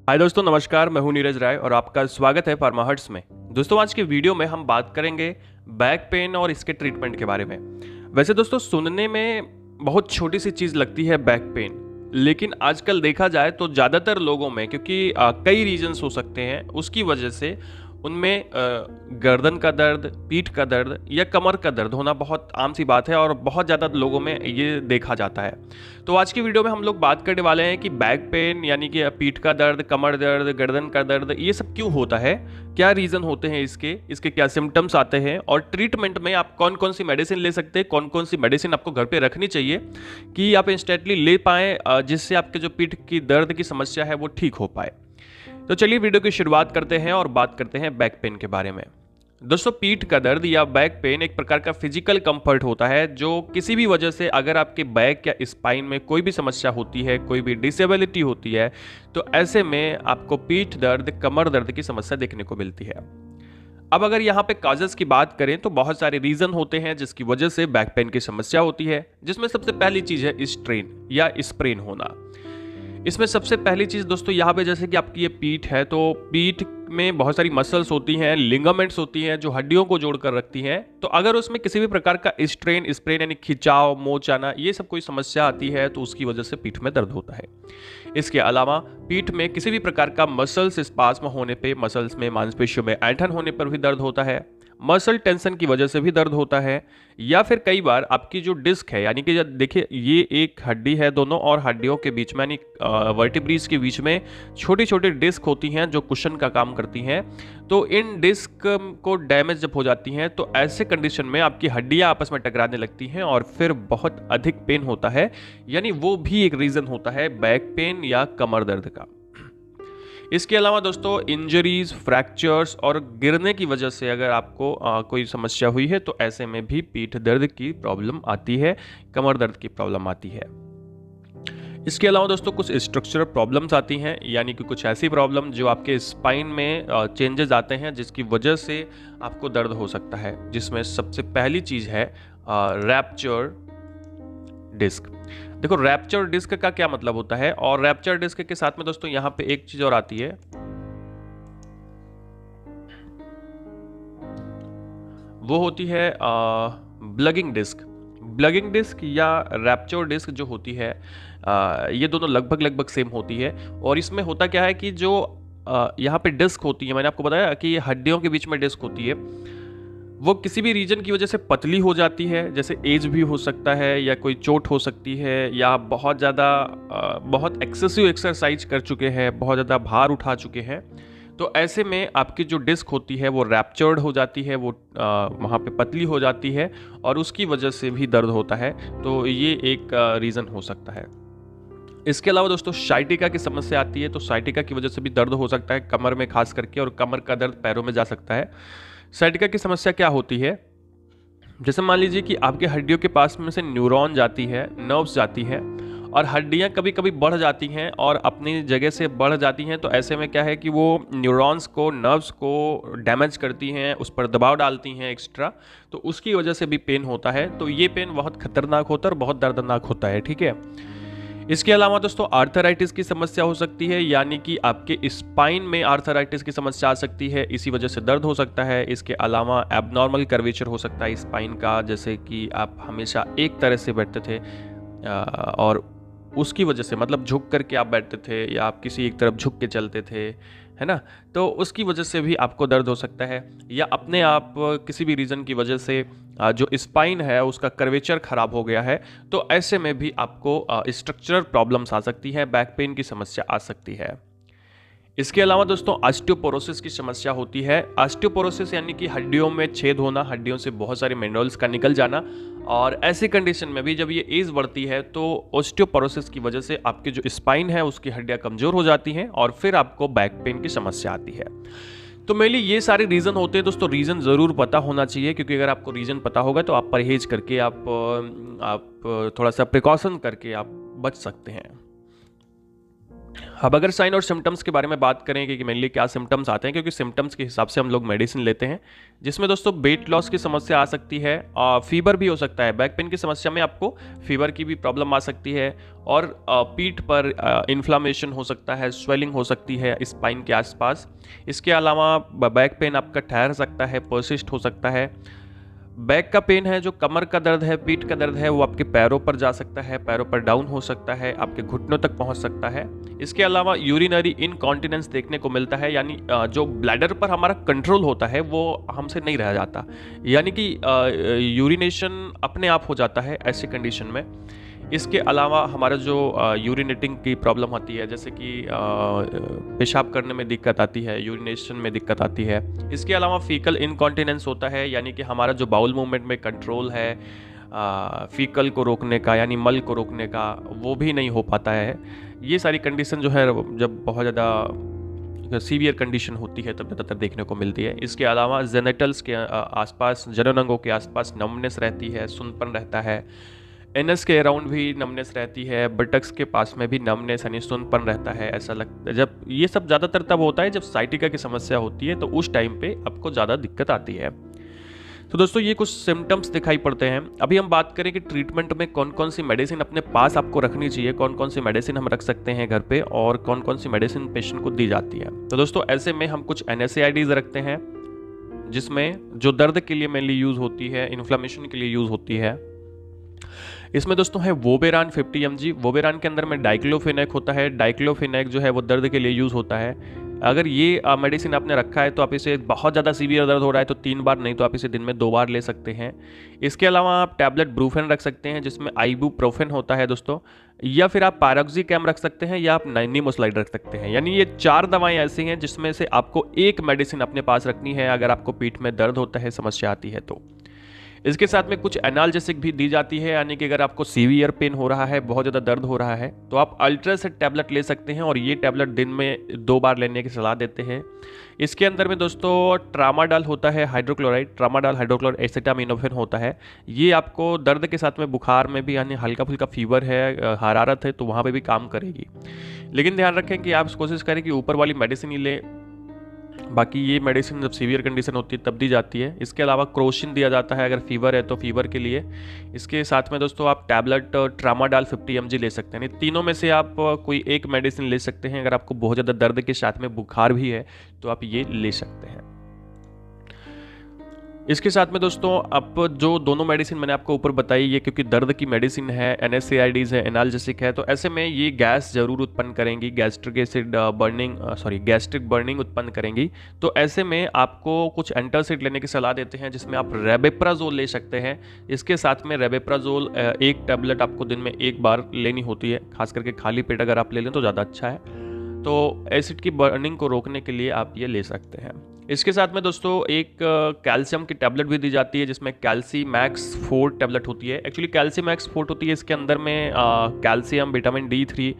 हाय दोस्तों, नमस्कार। मैं हूं नीरज राय और आपका स्वागत है फार्मा हर्ट्स में। दोस्तों, आज के वीडियो में हम बात करेंगे बैक पेन और इसके ट्रीटमेंट के बारे में। वैसे दोस्तों, सुनने में बहुत छोटी सी चीज़ लगती है बैक पेन, लेकिन आजकल देखा जाए तो ज़्यादातर लोगों में, क्योंकि कई रीजंस हो सकते हैं, उसकी वजह से उनमें गर्दन का दर्द, पीठ का दर्द या कमर का दर्द होना बहुत आम सी बात है और बहुत ज़्यादा लोगों में ये देखा जाता है। तो आज की वीडियो में हम लोग बात करने वाले हैं कि बैक पेन यानी कि पीठ का दर्द, कमर दर्द, गर्दन का दर्द, ये सब क्यों होता है, क्या रीज़न होते हैं इसके क्या सिम्टम्स आते हैं और ट्रीटमेंट में आप कौन कौन सी मेडिसिन ले सकते हैं, कौन कौन सी मेडिसिन आपको घर पे रखनी चाहिए कि आप इंस्टेंटली ले पाएँ, जिससे आपके जो पीठ की दर्द की समस्या है वो ठीक हो पाए। तो चलिए वीडियो की शुरुआत करते हैं और बात करते हैं बैक पेन के बारे में। दोस्तों, पीठ का दर्द या बैक पेन एक प्रकार का फिजिकल कंफर्ट होता है जो किसी भी वजह से, अगर आपके बैक या स्पाइन में कोई भी समस्या होती है, कोई भी डिसेबिलिटी होती है, तो ऐसे में आपको पीठ दर्द, कमर दर्द की समस्या देखने को मिलती है। अब अगर यहाँ पे काजेस की बात करें तो बहुत सारे रीजन होते हैं जिसकी वजह से बैक पेन की समस्या होती है, जिसमें सबसे पहली चीज है स्ट्रेन या स्प्रेन होना। इसमें सबसे पहली चीज़ दोस्तों यहाँ पे, जैसे कि आपकी ये पीठ है, तो पीठ में बहुत सारी मसल्स होती हैं, लिगामेंट्स होती हैं जो हड्डियों को जोड़ कर रखती हैं। तो अगर उसमें किसी भी प्रकार का स्ट्रेन, स्प्रेन यानी खिंचाव, मोच आना, ये सब कोई समस्या आती है तो उसकी वजह से पीठ में दर्द होता है। इसके अलावा पीठ में किसी भी प्रकार का मसल्स स्पास्म होने पे, मसल्स में, मांसपेशियों में ऐंठन होने पर भी दर्द होता है। मसल टेंशन की वजह से भी दर्द होता है। या फिर कई बार आपकी जो डिस्क है, यानी कि देखिए ये एक हड्डी है, दोनों और हड्डियों के बीच में यानी वर्टिब्रीज के बीच में छोटी छोटी डिस्क होती हैं जो कुशन का काम करती हैं। तो इन डिस्क को डैमेज जब हो जाती हैं तो ऐसे कंडीशन में आपकी हड्डियां आपस में टकराने लगती हैं और फिर बहुत अधिक पेन होता है। यानी वो भी एक रीजन होता है बैक पेन या कमर दर्द का। इसके अलावा दोस्तों, इंजरीज, फ्रैक्चर्स और गिरने की वजह से अगर आपको कोई समस्या हुई है तो ऐसे में भी पीठ दर्द की प्रॉब्लम आती है, कमर दर्द की प्रॉब्लम आती है। इसके अलावा दोस्तों, कुछ स्ट्रक्चरल प्रॉब्लम्स आती हैं, यानी कि कुछ ऐसी प्रॉब्लम जो आपके स्पाइन में चेंजेस आते हैं जिसकी वजह से आपको दर्द हो सकता है, जिसमें सबसे पहली चीज़ है रैप्चर डिस्क। देखो, रैप्चर डिस्क का क्या मतलब होता है, और रैप्चर डिस्क के साथ में दोस्तों यहाँ पे एक चीज और आती है, वो होती है ब्लगिंग डिस्क। ब्लगिंग डिस्क या रैप्चर डिस्क जो होती है, ये दोनों लगभग लगभग सेम होती है। और इसमें होता क्या है कि जो यहाँ पे डिस्क होती है, मैंने आपको बताया कि ये हड्डियों के बीच में डिस्क होती है, वो किसी भी रीजन की वजह से पतली हो जाती है। जैसे एज भी हो सकता है, या कोई चोट हो सकती है, या बहुत ज़्यादा बहुत एक्सेसिव एक्सरसाइज कर चुके हैं, बहुत ज़्यादा भार उठा चुके हैं, तो ऐसे में आपकी जो डिस्क होती है वो रैप्चर्ड हो जाती है, वो वहाँ पे पतली हो जाती है और उसकी वजह से भी दर्द होता है। तो ये एक रीज़न हो सकता है। इसके अलावा दोस्तों, साइटिका की समस्या आती है, तो साइटिका की वजह से भी दर्द हो सकता है कमर में खास करके, और कमर का दर्द पैरों में जा सकता है। साइटिका की समस्या क्या होती है, जैसे मान लीजिए कि आपके हड्डियों के पास में से न्यूरॉन जाती है, नर्व्स जाती है, और हड्डियां कभी कभी बढ़ जाती हैं और अपनी जगह से बढ़ जाती हैं। तो ऐसे में क्या है कि वो न्यूरॉन्स को, नर्व्स को डैमेज करती हैं, उस पर दबाव डालती हैं एक्स्ट्रा, तो उसकी वजह से भी पेन होता है। तो ये पेन बहुत खतरनाक होता है और बहुत दर्दनाक होता है, ठीक है। इसके अलावा दोस्तों, आर्थराइटिस की समस्या हो सकती है, यानी कि आपके स्पाइन में आर्थराइटिस की समस्या आ सकती है, इसी वजह से दर्द हो सकता है। इसके अलावा एबनॉर्मल कर्वेचर हो सकता है स्पाइन का, जैसे कि आप हमेशा एक तरह से बैठते थे और उसकी वजह से, मतलब झुक करके आप बैठते थे या आप किसी एक तरफ झुक के चलते थे, है ना, तो उसकी वजह से भी आपको दर्द हो सकता है। या अपने आप किसी भी रीज़न की वजह से जो स्पाइन है उसका कर्वेचर खराब हो गया है, तो ऐसे में भी आपको स्ट्रक्चरल प्रॉब्लम्स आ सकती है, बैक पेन की समस्या आ सकती है। इसके अलावा दोस्तों, ऑस्टियोपोरोसिस की समस्या होती है। ऑस्टियोपोरोसिस यानी कि हड्डियों में छेद होना, हड्डियों से बहुत सारे मिनरल्स का निकल जाना, और ऐसी कंडीशन में भी जब ये एज बढ़ती है तो ऑस्टियोपोरोसिस की वजह से आपके जो स्पाइन है उसकी हड्डियां कमजोर हो जाती हैं और फिर आपको बैक पेन की समस्या आती है। तो मेनली ये सारे रीज़न होते हैं दोस्तों। रीज़न ज़रूर पता होना चाहिए, क्योंकि अगर आपको रीज़न पता होगा तो आप परहेज करके, आप थोड़ा सा प्रिकॉशन करके आप बच सकते हैं। अब अगर साइन और सिम्टम्स के बारे में बात करें कि मेनली क्या सिम्टम्स आते हैं, क्योंकि सिम्टम्स के हिसाब से हम लोग मेडिसिन लेते हैं, जिसमें दोस्तों वेट लॉस की समस्या आ सकती है, फीवर भी हो सकता है। बैक पेन की समस्या में आपको फीवर की भी प्रॉब्लम आ सकती है, और पीठ पर इन्फ्लामेशन हो सकता है, स्वेलिंग हो सकती है स्पाइन के आसपास। इसके अलावा बैक पेन आपका ठहर सकता है, पर्सिस्ट हो सकता है। बैक का पेन है, जो कमर का दर्द है, पीठ का दर्द है, वो आपके पैरों पर जा सकता है, पैरों पर डाउन हो सकता है, आपके घुटनों तक पहुंच सकता है। इसके अलावा यूरिनरी इनकॉन्टिनेंस देखने को मिलता है, यानी जो ब्लैडर पर हमारा कंट्रोल होता है वो हमसे नहीं रह जाता, यानी कि यूरिनेशन अपने आप हो जाता है ऐसी कंडीशन में। इसके अलावा हमारा जो यूरिनेटिंग की प्रॉब्लम होती है, जैसे कि पेशाब करने में दिक्कत आती है, यूरिनेशन में दिक्कत आती है। इसके अलावा फीकल इनकॉन्टिनेंस होता है, यानी कि हमारा जो बाउल मूवमेंट में कंट्रोल है फीकल को रोकने का, यानी मल को रोकने का, वो भी नहीं हो पाता है। ये सारी कंडीशन जो है जब बहुत ज़्यादा सीवियर कंडीशन होती है तब ज़्यादातर देखने को मिलती है। इसके अलावा जेनेटल्स के आसपास, जनन अंगों के आसपास नमनेस रहती है, सुनपन रहता है। एनएस के अराउंड भी नमनेस रहती है, बटक्स के पास में भी नमनेस यानी सुनपन रहता है। ऐसा लगता है जब ये सब ज़्यादातर तब होता है जब साइटिका की समस्या होती है, तो उस टाइम पे आपको ज़्यादा दिक्कत आती है। तो दोस्तों ये कुछ सिम्टम्स दिखाई पड़ते हैं। अभी हम बात करें कि ट्रीटमेंट में कौन कौन सी मेडिसिन अपने पास आपको रखनी चाहिए, कौन कौन सी मेडिसिन हम रख सकते हैं घर पे, और कौन कौन सी मेडिसिन पेशेंट को दी जाती है। तो दोस्तों ऐसे में हम कुछ NSAIDs रखते हैं, जिसमें जो दर्द के लिए मेनली यूज़ होती है, इन्फ्लामेशन के लिए यूज़ होती है। इसमें दोस्तों है वोबेरान 50 mg। वोबेरान के अंदर में डाइक्लोफेनेक होता है। डाइक्लोफेनेक जो है वो दर्द के लिए यूज़ होता है। अगर ये मेडिसिन आपने रखा है तो आप इसे, बहुत ज़्यादा सीवियर दर्द हो रहा है तो 3 बार, नहीं तो आप इसे दिन में 2 बार ले सकते हैं। इसके अलावा आप टैबलेट ब्रूफेन रख सकते हैं, जिसमें आइबुप्रोफेन होता है दोस्तों, या फिर आप पायरोक्सिकैम रख सकते हैं, या आप निमोसाइड रख सकते हैं। यानी ये 4 दवाएं ऐसी हैं जिसमें से आपको एक मेडिसिन अपने पास रखनी है अगर आपको पीठ में दर्द होता है, समस्या आती है तो। इसके साथ में कुछ एनाल्जेसिक भी दी जाती है, यानी कि अगर आपको सीवियर पेन हो रहा है, बहुत ज़्यादा दर्द हो रहा है, तो आप अल्ट्रासेट टैबलेट ले सकते हैं, और ये टैबलेट दिन में 2 बार लेने की सलाह देते हैं। इसके अंदर में दोस्तों ट्रामाडाल होता है, हाइड्रोक्लोराइड, ट्रामाडाल हाइड्रोक्लोराइड एसिटामिनोफेन होता है। ये आपको दर्द के साथ में, बुखार में भी, यानी हल्का फुल्का फीवर है, हरारत है, तो वहाँ पर भी काम करेगी। लेकिन ध्यान रखें कि आप कोशिश करें कि ऊपर वाली मेडिसिन ही लें, बाकी ये मेडिसिन जब सीवियर कंडीशन होती है तब दी जाती है। इसके अलावा क्रोसिन दिया जाता है अगर फीवर है तो, फीवर के लिए। इसके साथ में दोस्तों आप टैबलेट ट्रामाडाल 50 mg ले सकते हैं। तीनों में से आप कोई एक मेडिसिन ले सकते हैं। अगर आपको बहुत ज़्यादा दर्द के साथ में बुखार भी है तो आप ये ले सकते हैं। इसके साथ में दोस्तों अब जो दोनों मेडिसिन मैंने आपको ऊपर बताई, ये क्योंकि दर्द की मेडिसिन है, NSAIDs है, एनाल्जेसिक है, तो ऐसे में ये गैस जरूर उत्पन्न करेंगी, गैस्ट्रिक बर्निंग उत्पन्न करेंगी। तो ऐसे में आपको कुछ एंटासिड लेने की सलाह देते हैं, जिसमें आप रेबेप्राजोल ले सकते हैं। इसके साथ में रेबेप्राजोल एक टैबलेट आपको दिन में 1 बार लेनी होती है, खास करके खाली पेट अगर आप ले लें तो ज़्यादा अच्छा है। तो एसिड की बर्निंग को रोकने के लिए आप ये ले सकते हैं। इसके साथ में दोस्तों एक कैल्शियम की टैबलेट भी दी जाती है, जिसमें कैल्सी मैक्स 4 टैबलेट होती है। एक्चुअली कैल्सी मैक्स 4 होती है, इसके अंदर में calcium, vitamin D3,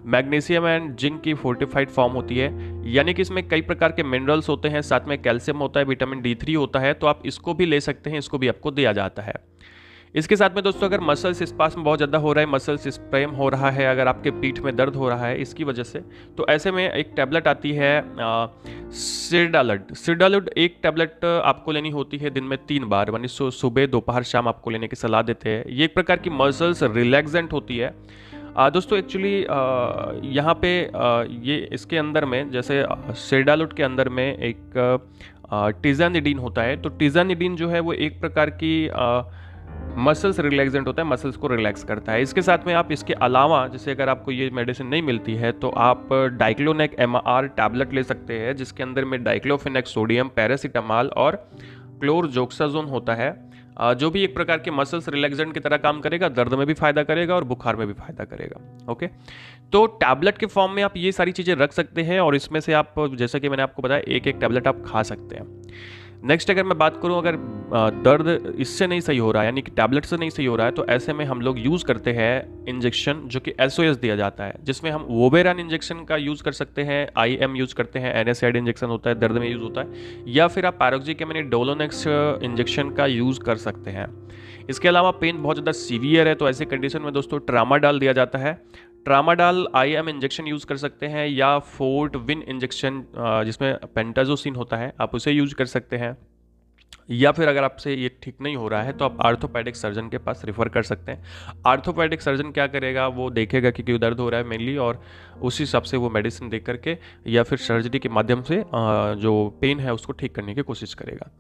magnesium and zinc की फोर्टिफाइड फॉर्म होती है। यानी कि इसमें कई प्रकार के मिनरल्स होते हैं, साथ में कैल्शियम होता है, विटामिन D3 होता है, तो आप इसको भी ले सकते हैं, इसको भी आपको दिया जाता है। इसके साथ में दोस्तों अगर मसल्स स्पास्म बहुत ज़्यादा हो रहा है, मसल्स स्प्रेम हो रहा है, अगर आपके पीठ में दर्द हो रहा है इसकी वजह से, तो ऐसे में एक टैबलेट आती है सिरडालुड। एक टैबलेट आपको लेनी होती है दिन में 3 बार, यानी सुबह, दोपहर, शाम आपको लेने की सलाह देते हैं। ये एक प्रकार की मसल्स रिलैक्सेंट होती है। दोस्तों एक्चुअली यहाँ पे ये इसके अंदर में, जैसे सिरडालुड के अंदर में एक टिजानिडीन होता है, तो टिजानिडीन जो है वो एक प्रकार की मसल्स रिलैक्सेंट होता है, मसल्स को रिलैक्स करता है। इसके साथ में आप इसके अलावा, जैसे अगर आपको ये मेडिसिन नहीं मिलती है तो आप डाइक्लोनेक MR टैबलेट ले सकते हैं, जिसके अंदर में डाइक्लोफेनेक सोडियम, पैरासीटामॉल और क्लोरजोक्साजोन होता है, जो भी एक प्रकार के मसल्स रिलैक्सेंट की तरह काम करेगा, दर्द में भी फायदा करेगा और बुखार में भी फायदा करेगा। ओके, तो टैबलेट के फॉर्म में आप ये सारी चीज़ें रख सकते हैं, और इसमें से आप, जैसा कि मैंने आपको बताया, एक एक टैबलेट आप खा सकते हैं। नेक्स्ट अगर मैं बात करूं, अगर दर्द इससे नहीं सही हो रहा है, यानी कि टैबलेट से नहीं सही हो रहा है, तो ऐसे में हम लोग यूज़ करते हैं इंजेक्शन, जो कि SOS दिया जाता है, जिसमें हम वोबेरान इंजेक्शन का यूज़ कर सकते हैं, IM यूज़ करते हैं, NSAID इंजेक्शन होता है, दर्द में यूज़ होता है, या फिर आप पैरोक्सिकैम यानी डोलोनेक्स इंजेक्शन का यूज़ कर सकते हैं। इसके अलावा पेन बहुत ज़्यादा सीवियर है तो ऐसे कंडीशन में दोस्तों ट्रामाडाल दिया जाता है। ट्रामाडाल IM इंजेक्शन यूज़ कर सकते हैं, या फोर्ट विन इंजेक्शन जिसमें पेंटाजोसिन होता है, आप उसे यूज कर सकते हैं। या फिर अगर आपसे ये ठीक नहीं हो रहा है तो आप आर्थोपेडिक सर्जन के पास रेफर कर सकते हैं। आर्थोपेडिक सर्जन क्या करेगा, वो देखेगा कि क्यों दर्द हो रहा है मेनली, और उस हिसाब से वो मेडिसिन दे करके या फिर सर्जरी के माध्यम से जो पेन है उसको ठीक करने की कोशिश करेगा।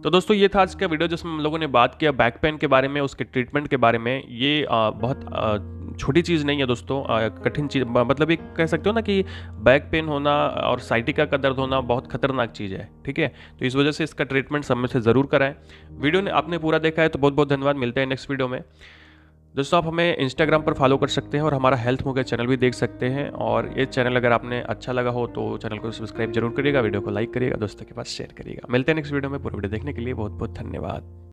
तो दोस्तों ये था आज का वीडियो जिसमें हम लोगों ने बात किया बैक पेन के बारे में, उसके ट्रीटमेंट के बारे में। ये बहुत छोटी चीज़ नहीं है दोस्तों, कठिन चीज़, मतलब एक कह सकते हो ना कि बैक पेन होना और साइटिका का दर्द होना बहुत खतरनाक चीज़ है, ठीक है। तो इस वजह से इसका ट्रीटमेंट समय से ज़रूर कराएं। वीडियो ने आपने पूरा देखा है तो बहुत बहुत धन्यवाद। मिलते हैं नेक्स्ट वीडियो में। दोस्तों आप हमें इंस्टाग्राम पर फॉलो कर सकते हैं और हमारा हेल्थ मोगे चैनल भी देख सकते हैं। और ये चैनल अगर आपने अच्छा लगा हो तो चैनल को सब्सक्राइब जरूर करिएगा, वीडियो को लाइक करिएगा, दोस्तों के पास शेयर करिएगा। मिलते हैं नेक्स्ट वीडियो में। पूरा वीडियो देखने के लिए बहुत बहुत धन्यवाद।